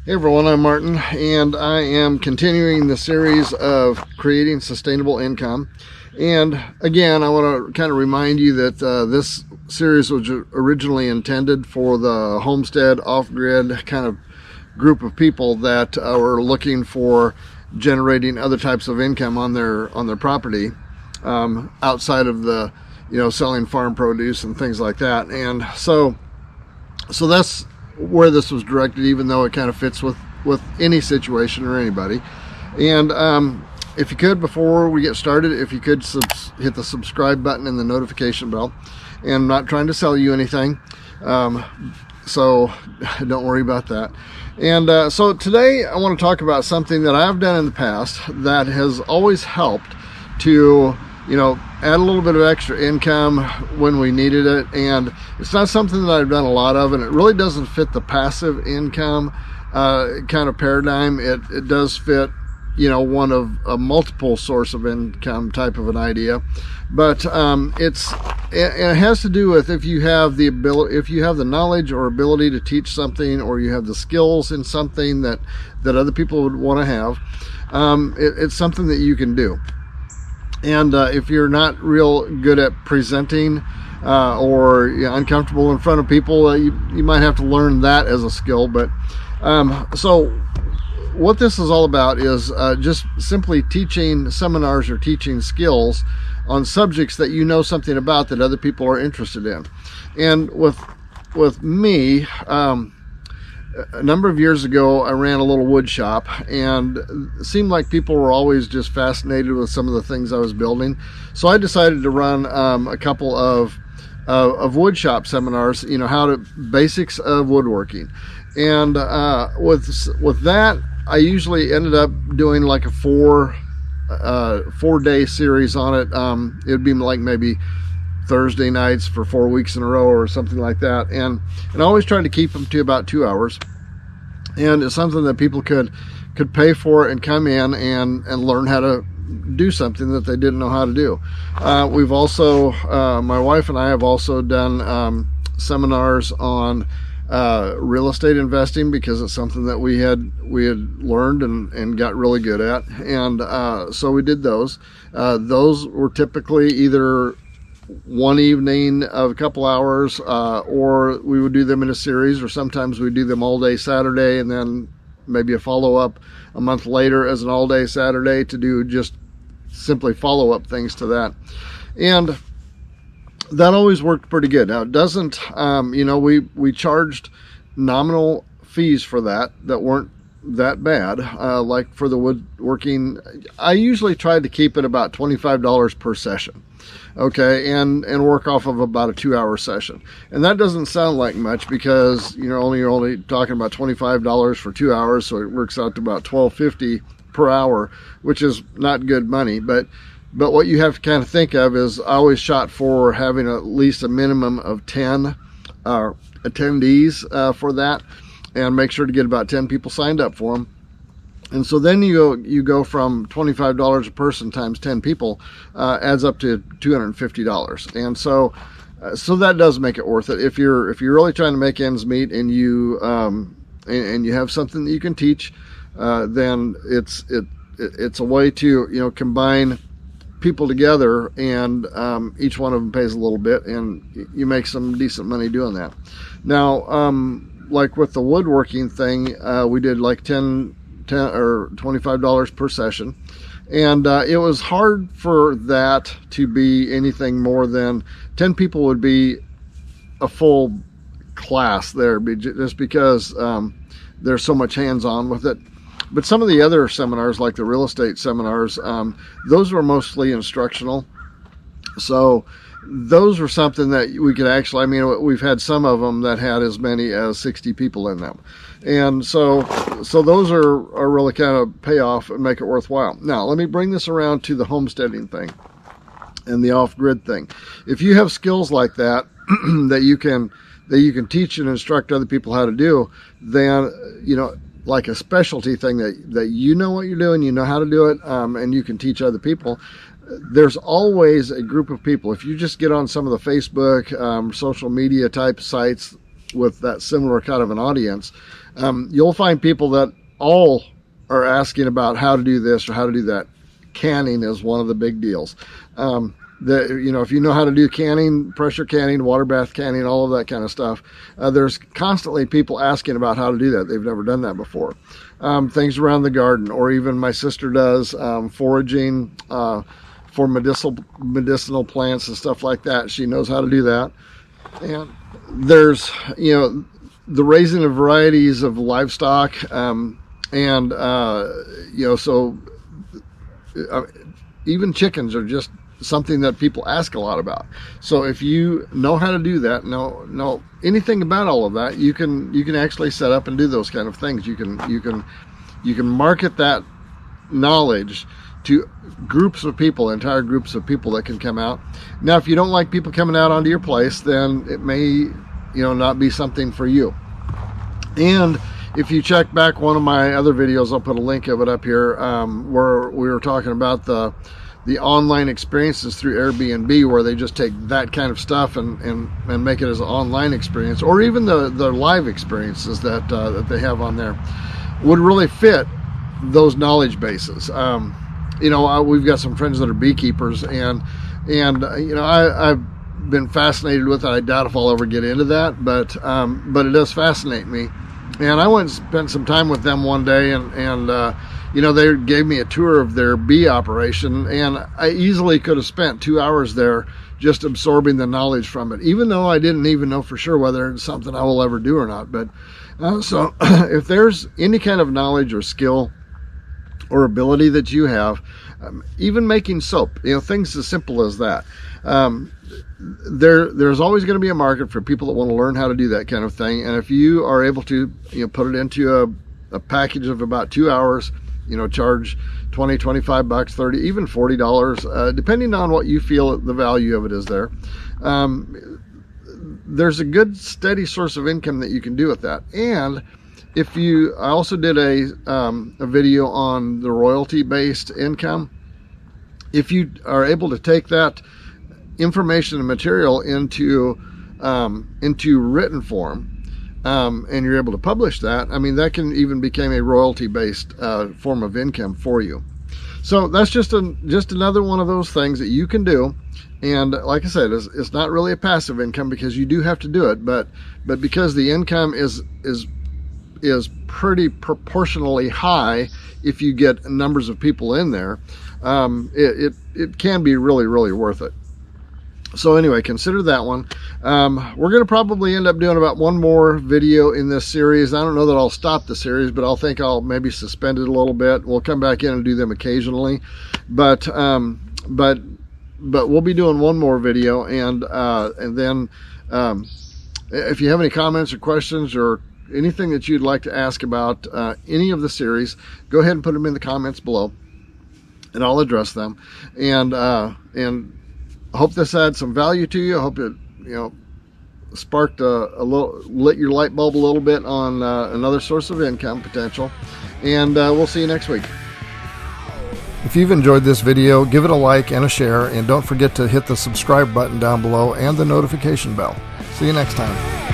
Hey everyone, I'm Martin, and I am continuing the series of creating sustainable income. And again, I want to kind of remind you that this series was originally intended for the homestead, off-grid kind of group of people that were looking for generating other types of income on their property, outside of the selling farm produce and things like that. And so that's where this was directed, even though it kind of fits with any situation or anybody. And if you could, before we get started, if you could hit the subscribe button and the notification bell. And I'm not trying to sell you anything, so don't worry about that. And so today I want to talk about something that I've done in the past that has always helped to add a little bit of extra income when we needed it. And it's not something that I've done a lot of, and it really doesn't fit the passive income kind of paradigm. It does fit one of a multiple source of income type of an idea, but it has to do with if you have the ability, if you have the knowledge or ability to teach something, or you have the skills in something that other people would want to have. It's something that you can do. And if you're not real good at presenting or uncomfortable in front of people, you might have to learn that as a skill. But so what this is all about is just simply teaching seminars or teaching skills on subjects that you know something about that other people are interested in. And with me, a number of years ago, I ran a little wood shop, and it seemed like people were always just fascinated with some of the things I was building. So I decided to run a couple of wood shop seminars, basics of woodworking. And with that, I usually ended up doing like a 4-day series on it. It would be like maybe Thursday nights for 4 weeks in a row or something like that, and I always tried to keep them to about 2 hours. And it's something that people could pay for and come in and learn how to do something that they didn't know how to do. We've also, my wife and I have also done seminars on real estate investing, because it's something that we had learned and got really good at. And so we did those. Those were typically either one evening of a couple hours, or we would do them in a series, or sometimes we'd do them all day Saturday and then maybe a follow-up a month later as an all-day Saturday to do just simply follow-up things to that. And that always worked pretty good. Now it doesn't, we charged nominal fees for that weren't that bad. Like for the woodworking, I usually tried to keep it about $25 per session. Okay, and work off of about a 2-hour session. And that doesn't sound like much, because you're only talking about $25 for 2 hours, so it works out to about $12.50 per hour, which is not good money. But what you have to kind of think of is, I always shot for having at least a minimum of 10 attendees for that, and make sure to get about 10 people signed up for them. And so then you go from $25 a person times 10 people, adds up to $250. And so that does make it worth it. If you're really trying to make ends meet, and you have something that you can teach, then it's a way to combine people together, and each one of them pays a little bit, and you make some decent money doing that. Now, like with the woodworking thing, we did like $10 or $25 per session, and it was hard for that to be anything more than 10 people would be a full class there, just because there's so much hands-on with it. But some of the other seminars, like the real estate seminars, those were mostly instructional. So those were something that we could actually, we've had some of them that had as many as 60 people in them. And so those are really kind of pay off and make it worthwhile. Now, let me bring this around to the homesteading thing and the off-grid thing. If you have skills like that, that you can teach and instruct other people how to do, then, like a specialty thing that you know what you're doing, you know how to do it, and you can teach other people, there's always a group of people. If you just get on some of the Facebook, social media type sites with that similar kind of an audience, You'll find people that all are asking about how to do this or how to do that. Canning is one of the big deals. If you know how to do canning, pressure canning, water bath canning, all of that kind of stuff, there's constantly people asking about how to do that. They've never done that before. Things around the garden, or even my sister does foraging for medicinal plants and stuff like that. She knows how to do that. And there's, the raising of varieties of livestock, even chickens are just something that people ask a lot about. So if you know how to do that, know anything about all of that, you can actually set up and do those kind of things. You can market that knowledge to groups of people, entire groups of people that can come out. Now, if you don't like people coming out onto your place, then it may, not be something for you. And if you check back one of my other videos, I'll put a link of it up here, where we were talking about the online experiences through Airbnb, where they just take that kind of stuff and make it as an online experience, or even the live experiences that they have on there would really fit those knowledge bases. We've got some friends that are beekeepers, and I've been fascinated with it. I doubt if I'll ever get into that, but it does fascinate me. And I went and spent some time with them one day, and they gave me a tour of their bee operation, and I easily could have spent 2 hours there just absorbing the knowledge from it, even though I didn't even know for sure whether it's something I will ever do or not. But so if there's any kind of knowledge or skill or ability that you have, even making soap, things as simple as that, there's always going to be a market for people that want to learn how to do that kind of thing. And if you are able to put it into a package of about 2 hours, charge $20, $25, $30, even $40, depending on what you feel the value of it is there. There's a good steady source of income that you can do with that. And I also did a video on the royalty-based income. If you are able to take that information and material into written form, and you're able to publish that, that can even become a royalty-based form of income for you. So that's just another one of those things that you can do. And like I said, it's not really a passive income, because you do have to do it, but because the income is pretty proportionally high if you get numbers of people in there, it can be really, really worth it. So anyway, consider that one. We're going to probably end up doing about one more video in this series. I don't know that I'll stop the series, but I'll maybe suspend it a little bit. We'll come back in and do them occasionally, but we'll be doing one more video, and then if you have any comments or questions or anything that you'd like to ask about any of the series, go ahead and put them in the comments below, and I'll address them. And I hope this had some value to you. I hope it, sparked lit your light bulb a little bit on another source of income potential. And we'll see you next week. If you've enjoyed this video, give it a like and a share, and don't forget to hit the subscribe button down below and the notification bell. See you next time.